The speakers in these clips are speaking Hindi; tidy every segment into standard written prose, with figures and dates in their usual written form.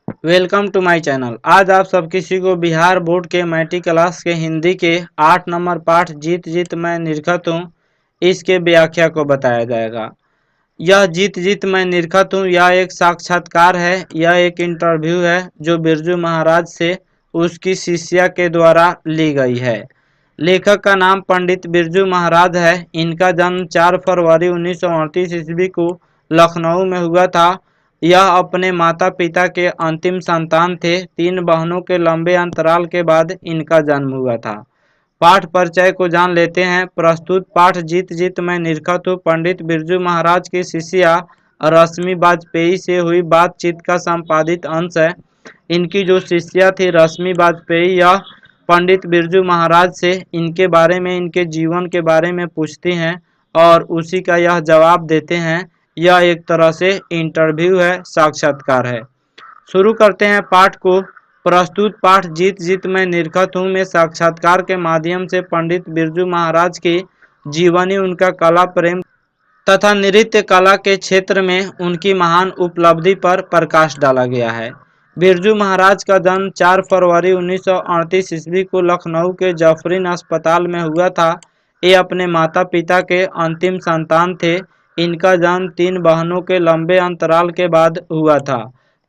Welcome to my channel. आज आप सब किसी को बिहार बोर्ड के मैट्री क्लास के हिंदी के 8 नंबर पाठ जीत जीत मैं निरखत हूँ, इसके व्याख्या को बताया जाएगा। यह जीत जीत मैं निरखत हूँ यह एक साक्षात्कार है, यह एक इंटरव्यू है जो बिरजू महाराज से उसकी शिष्या के द्वारा ली गई है। लेखक का नाम पंडित बिरजू महाराज है। इनका जन्म 4 फरवरी 1938 ईस्वी को लखनऊ में हुआ था। यह अपने माता पिता के अंतिम संतान थे। 3 बहनों के लंबे अंतराल के बाद इनका जन्म हुआ था। पाठ परिचय को जान लेते हैं। प्रस्तुत पाठ जीत जीत मैं निरखत हूँ पंडित बिरजू महाराज की शिष्या रश्मि वाजपेयी से हुई बातचीत का संपादित अंश है। इनकी जो शिष्या थी रश्मि वाजपेयी, यह पंडित बिरजू महाराज से इनके बारे में, इनके जीवन के बारे में पूछती हैं और उसी का यह जवाब देते हैं। यह एक तरह से इंटरव्यू है, साक्षात्कार है। शुरू करते हैं पाठ को। प्रस्तुत पाठ जीत जीत मैं निरखत हूँ में साक्षात्कार के माध्यम से पंडित बिरजू महाराज की जीवनी, उनका कला प्रेम तथा नृत्य कला के क्षेत्र में उनकी महान उपलब्धि पर प्रकाश डाला गया है। बिरजू महाराज का जन्म 4 फरवरी 1938 ईस्वी को लखनऊ के जफरीन अस्पताल में हुआ था। ये अपने माता पिता के अंतिम संतान थे। इनका जन्म 3 बहनों के लंबे अंतराल के बाद हुआ था।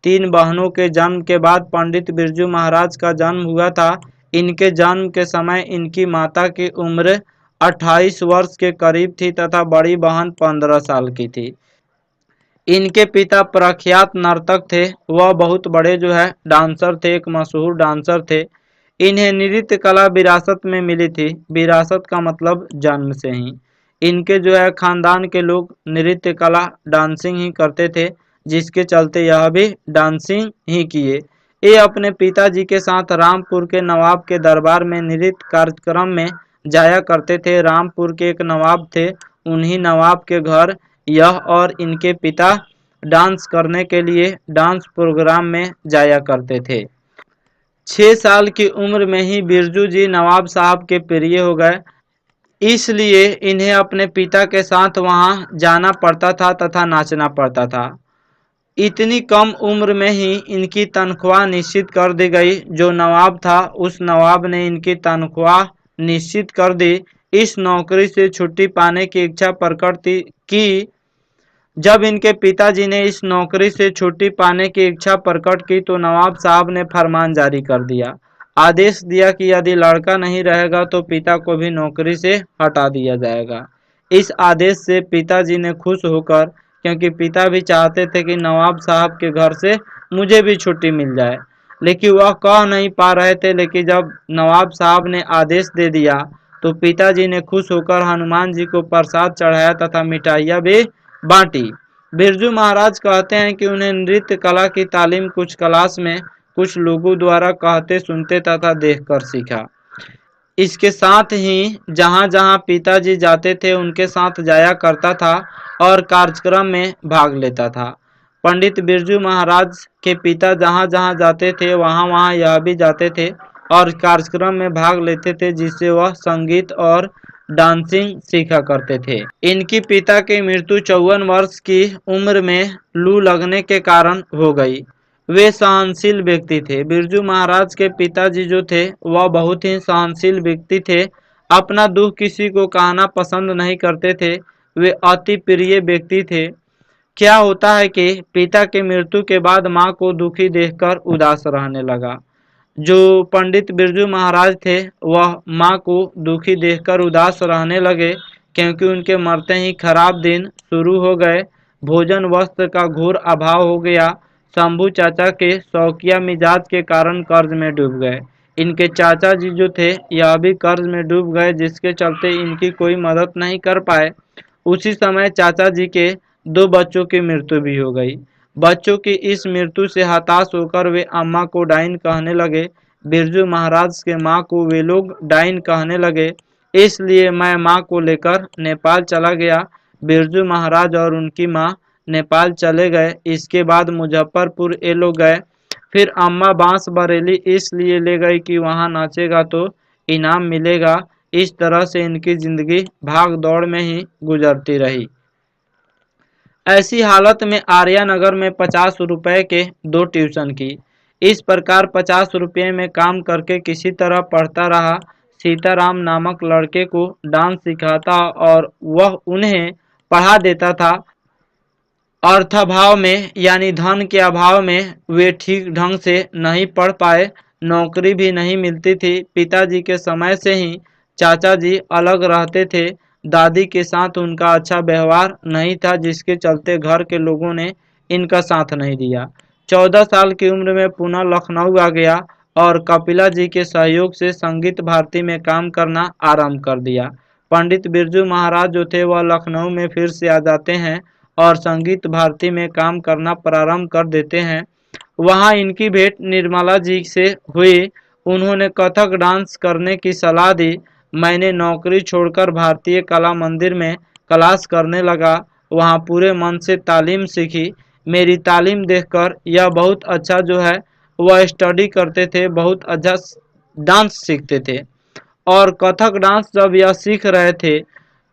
3 बहनों के जन्म के बाद पंडित बिरजू महाराज का जन्म हुआ था। इनके जन्म के समय इनकी माता की उम्र 28 वर्ष के करीब थी तथा बड़ी बहन 15 साल की थी। इनके पिता प्रख्यात नर्तक थे। वह बहुत बड़े डांसर थे, एक मशहूर डांसर थे। इन्हें नृत्य कला विरासत में मिली थी। विरासत का मतलब जन्म से ही। इनके खानदान के लोग नृत्य कला, डांसिंग ही करते थे, जिसके चलते यह भी डांसिंग ही किए। ये अपने पिताजी के साथ रामपुर के नवाब के दरबार में नृत्य कार्यक्रम में जाया करते थे। रामपुर के एक नवाब थे, उन्हीं नवाब के घर यह और इनके पिता डांस करने के लिए डांस प्रोग्राम में जाया करते थे। 6 साल की उम्र में ही बिरजू जी नवाब साहब के प्रिय हो गए, इसलिए इन्हें अपने पिता के साथ वहां जाना पड़ता था तथा नाचना पड़ता था। इतनी कम उम्र में ही इनकी तनख्वाह निश्चित कर दी गई। जो नवाब था उस नवाब ने इनकी तनख्वाह निश्चित कर दी। इस नौकरी से छुट्टी पाने की इच्छा प्रकट की। जब इनके पिताजी ने इस नौकरी से छुट्टी पाने की इच्छा प्रकट की तो नवाब साहब ने फरमान जारी कर दिया, आदेश दिया कि यदि लड़का नहीं रहेगा तो पिता को भी नौकरी से हटा दिया जाएगा। इस आदेश से पिताजी ने खुश होकर, क्योंकि पिता भी चाहते थे कि नवाब साहब के घर से मुझे भी छुट्टी मिल जाए, लेकिन वह कह नहीं पा रहे थे। लेकिन जब नवाब साहब ने आदेश दे दिया तो पिताजी ने खुश होकर हनुमान जी को प्रसाद चढ़ाया तथा मिठाइयाँ भी बांटी। बिरजू महाराज कहते हैं कि उन्हें नृत्य कला की तालीम कुछ क्लास में कुछ लोगों द्वारा कहते सुनते तथा देखकर सीखा। इसके साथ ही जहां जहां पिताजी जाते थे उनके साथ जाया करता था और कार्यक्रम में भाग लेता था। पंडित बिरजू महाराज के पिता जहां जहां जाते थे वहां वहां यह भी जाते थे और कार्यक्रम में भाग लेते थे, जिससे वह संगीत और डांसिंग सीखा करते थे। इनकी पिता की मृत्यु 54 वर्ष की उम्र में लू लगने के कारण हो गई। वे सहनशील व्यक्ति थे। बिरजू महाराज के पिताजी जो थे वह बहुत ही सहनशील व्यक्ति थे। अपना दुख किसी को कहना पसंद नहीं करते थे। वे अति प्रिय व्यक्ति थे। क्या होता है कि पिता की मृत्यु के बाद माँ को दुखी देखकर उदास रहने लगा। जो पंडित बिरजू महाराज थे वह माँ को दुखी देखकर उदास रहने लगे, क्योंकि उनके मरते ही खराब दिन शुरू हो गए। भोजन वस्त्र का घोर अभाव हो गया। शंभू चाचा के शौकिया मिजाज के कारण कर्ज में डूब गए। इनके चाचा जी जो थे यह भी कर्ज में डूब गए, जिसके चलते इनकी कोई मदद नहीं कर पाए। उसी समय चाचा जी के 2 बच्चों की मृत्यु भी हो गई। बच्चों की इस मृत्यु से हताश होकर वे अम्मा को डाइन कहने लगे। बिरजू महाराज के माँ को वे लोग डाइन कहने लगे। इसलिए मैं माँ को लेकर नेपाल चला गया। बिरजू महाराज और उनकी माँ नेपाल चले गए। इसके बाद मुजफ्फरपुर ये लोग गए। फिर अम्मा बांस बरेली इसलिए ले गई कि वहाँ नाचेगा तो इनाम मिलेगा। इस तरह से इनकी जिंदगी भाग दौड़ में ही गुजरती रही। ऐसी हालत में आर्या नगर में 50 रुपए के 2 ट्यूशन की। इस प्रकार 50 रुपये में काम करके किसी तरह पढ़ता रहा। सीताराम नामक लड़के को डांस सिखाता और वह उन्हें पढ़ा देता था। अर्थाभाव में यानी धन के अभाव में वे ठीक ढंग से नहीं पढ़ पाए। नौकरी भी नहीं मिलती थी। पिताजी के समय से ही चाचा जी अलग रहते थे। दादी के साथ उनका अच्छा व्यवहार नहीं था, जिसके चलते घर के लोगों ने इनका साथ नहीं दिया। 14 साल की उम्र में पुनः लखनऊ आ गया और कपिला जी के सहयोग से संगीत भारती में काम करना आरंभ कर दिया। पंडित बिरजू महाराज जो थे वह लखनऊ में फिर से आ जाते हैं और संगीत भारती में काम करना प्रारंभ कर देते हैं। वहां इनकी भेंट निर्मला जी से हुई। उन्होंने कथक डांस करने की सलाह दी। मैंने नौकरी छोड़कर भारतीय कला मंदिर में क्लास करने लगा। वहां पूरे मन से तालीम सीखी। मेरी तालीम देखकर यह बहुत अच्छा जो है वह स्टडी करते थे, बहुत अच्छा डांस सीखते थे। और कथक डांस जब यह सीख रहे थे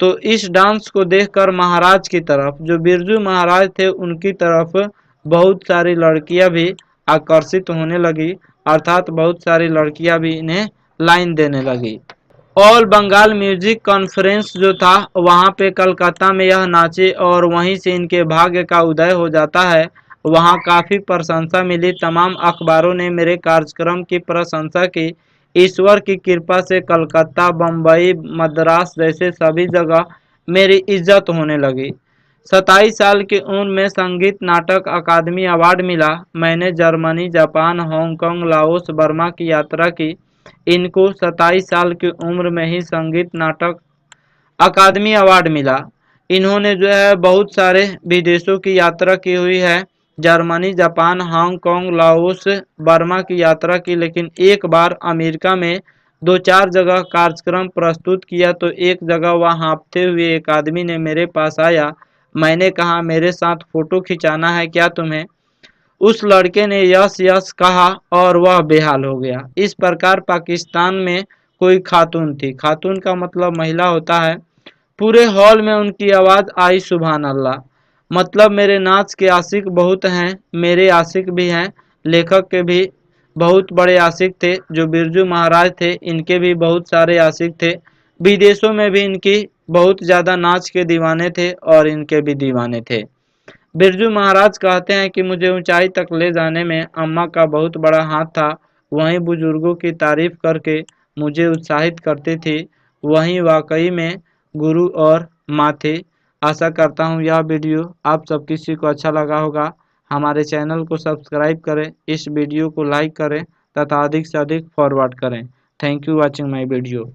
तो इस डांस को देखकर महाराज की तरफ, जो बिरजू महाराज थे उनकी तरफ बहुत सारी लड़कियां भी आकर्षित होने लगी, अर्थात बहुत सारी लड़कियां भी इन्हें लाइन देने लगी। ऑल बंगाल म्यूजिक कॉन्फ्रेंस जो था वहां पे कलकत्ता में यह नाचे और वहीं से इनके भाग्य का उदय हो जाता है। वहां काफ़ी प्रशंसा मिली। तमाम अखबारों ने मेरे कार्यक्रम की प्रशंसा की। ईश्वर की कृपा से कलकत्ता, बम्बई, मद्रास जैसे सभी जगह मेरी इज्जत होने लगी। 27 साल की उम्र में संगीत नाटक अकादमी अवार्ड मिला। मैंने Germany, Japan, Hong Kong, Laos, Burma की यात्रा की। इनको 27 साल की उम्र में ही संगीत नाटक अकादमी अवार्ड मिला। इन्होंने जो है बहुत सारे विदेशों की यात्रा की हुई है। Germany, Japan, Hong Kong, Laos, Burma की यात्रा की, लेकिन एक बार अमेरिका में 2-4 जगह कार्यक्रम प्रस्तुत किया तो एक जगह वह हाँफते हुए एक आदमी ने मेरे पास आया। मैंने कहा, मेरे साथ फोटो खिंचाना है क्या तुम्हें? उस लड़के ने यस यस कहा और वह बेहाल हो गया। इस प्रकार पाकिस्तान में कोई खातून थी, खातून का मतलब महिला होता है। पूरे हॉल में उनकी आवाज़ आई, सुभान अल्लाह। मतलब मेरे नाच के आशिक बहुत हैं, मेरे आशिक भी हैं। लेखक के भी बहुत बड़े आशिक थे, जो बिरजू महाराज थे इनके भी बहुत सारे आशिक थे। विदेशों में भी इनकी बहुत ज़्यादा नाच के दीवाने थे और इनके भी दीवाने थे। बिरजू महाराज कहते हैं कि मुझे ऊंचाई तक ले जाने में अम्मा का बहुत बड़ा हाथ था। वहीं बुजुर्गों की तारीफ करके मुझे उत्साहित करती थी। वहीं वाकई में गुरु और माँ थे। आशा करता हूँ यह वीडियो आप सब किसी को अच्छा लगा होगा। हमारे चैनल को सब्सक्राइब करें, इस वीडियो को लाइक करें तथा अधिक से अधिक फॉरवर्ड करें। Thank you watching my video.